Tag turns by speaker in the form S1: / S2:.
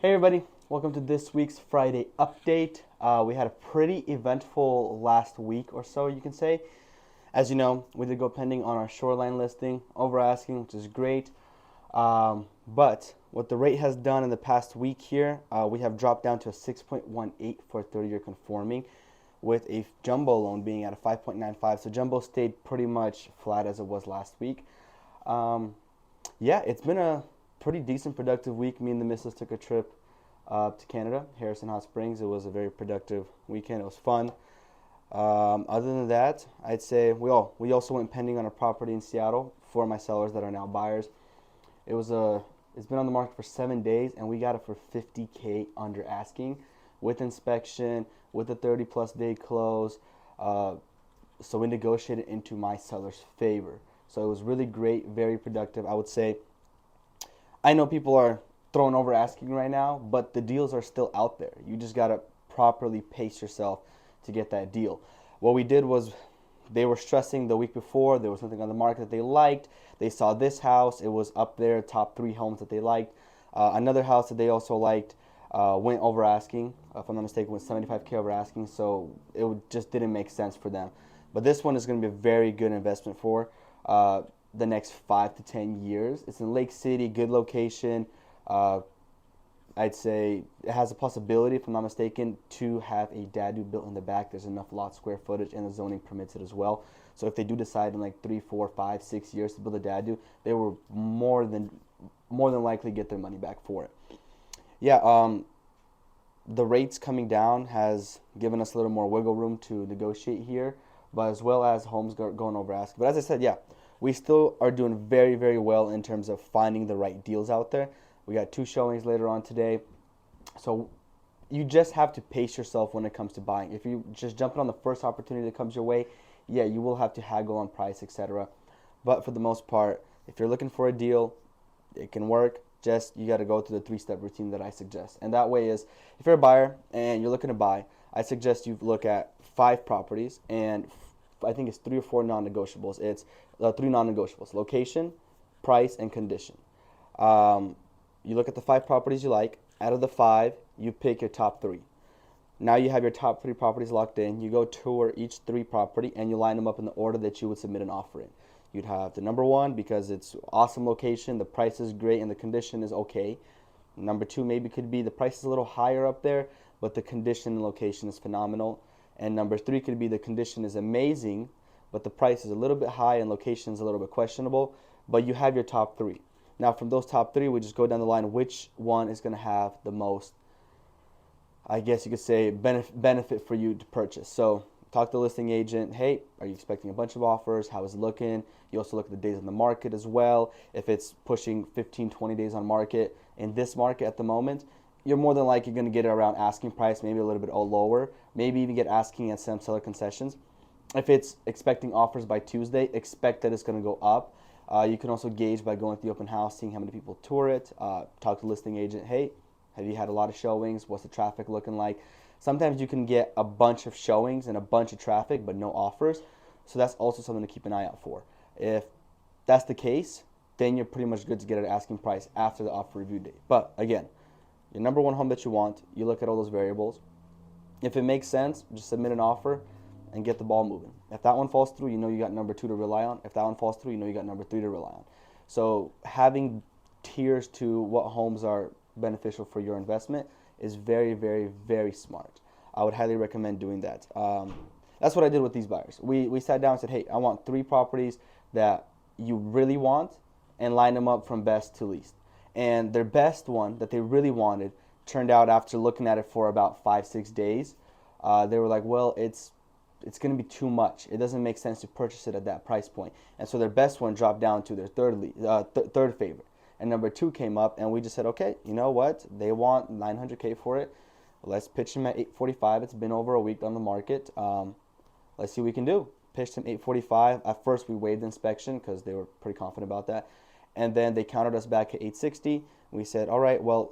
S1: Hey everybody, welcome to this week's Friday update. We had a pretty eventful last week or so, you can say. As you know, we did go pending on our shoreline listing, over asking, which is great. But what the rate has done in the past week here, we have dropped down to a 6.18 for 30-year conforming, with a jumbo loan being at a 5.95. So jumbo stayed pretty much flat as it was last week. Yeah, it's been a pretty decent, productive week. Me and the missus took a trip to Canada, Harrison Hot Springs. It was a very productive weekend. It was fun. Other than that, I'd say we also went pending on a property in Seattle for my sellers that are now buyers. It's been on the market for 7 days, and we got it for $50K under asking, with inspection, with a 30+ day close. So we negotiated into my seller's favor. So it was really great, very productive. I would say, I know people are throwing over asking right now, but the deals are still out there. You just got to properly pace yourself to get that deal. What we did was, they were stressing the week before. There was something on the market that they liked. They saw this house. It was up there, top 3 homes that they liked. Another house that they also liked went over asking. If I'm not mistaken, was 75K over asking. So just didn't make sense for them. But this one is going to be a very good investment for the next 5 to 10 years. It's in Lake City, good location. I'd say it has a possibility, if I'm not mistaken, to have a dadu built in the back. There's enough lot square footage, and the zoning permits it as well. So if they do decide in like 3, 4, 5, 6 years to build a dadu, they will more than likely get their money back for it. Yeah, the rates coming down has given us a little more wiggle room to negotiate here, but as well as homes going over asking. But as I said, yeah, we still are doing very, very well in terms of finding the right deals out there. We got 2 showings later on today. So you just have to pace yourself when it comes to buying. If you just jump on the first opportunity that comes your way, yeah, you will have to haggle on price, etc. But for the most part, if you're looking for a deal, it can work. Just you got to go through the 3-step routine that I suggest. And that way is, if you're a buyer and you're looking to buy, I suggest you look at 5 properties, and I think it's 3 or 4 non-negotiables. It's 3 non-negotiables: location, price, and condition. You look at the 5 properties you like. Out of the 5, you pick your top 3. Now you have your top 3 properties locked in. You go tour each 3 property, and you line them up in the order that you would submit an offer in. You'd have the number 1 because it's awesome location, the price is great, and the condition is okay. Number 2 maybe could be the price is a little higher up there, but the condition and location is phenomenal. And number 3 could be the condition is amazing, but the price is a little bit high and location is a little bit questionable. But you have your top 3. Now from those top 3, we just go down the line, which one is going to have the most, I guess you could say, benefit for you to purchase. So talk to the listing agent. Hey, are you expecting a bunch of offers? How is it looking? You also look at the days on the market as well. If it's pushing 15, 20 days on market, in this market at the moment, you're more than likely going to get it around asking price, maybe a little bit lower, maybe even get asking at some seller concessions. If it's expecting offers by Tuesday, expect that it's going to go up. You can also gauge by going to the open house, seeing how many people tour it. Talk to the listing agent. Hey, have you had a lot of showings? What's the traffic looking like? Sometimes you can get a bunch of showings and a bunch of traffic, but no offers. So that's also something to keep an eye out for. If that's the case, then you're pretty much good to get an asking price after the offer review date. But again, your number 1 home that you want, you look at all those variables. If it makes sense, just submit an offer and get the ball moving. If that one falls through, you know you got number 2 to rely on. If that one falls through, you know you got number 3 to rely on. So having tiers to what homes are beneficial for your investment is very, very, very smart. I would highly recommend doing that. That's what I did with these buyers. We sat down and said, hey, I want 3 properties that you really want, and line them up from best to least. And their best one that they really wanted turned out, after looking at it for about 5, 6 days, they were like, well, it's going to be too much. It doesn't make sense to purchase it at that price point. And so their best one dropped down to their third favorite. And number 2 came up, and we just said, okay, you know what? They want $900K for it. Let's pitch them at $845. It's been over a week on the market. Let's see what we can do. Pitched them $845. At first, we waived the inspection because they were pretty confident about that. And then they countered us back at $860. We said, all right, well,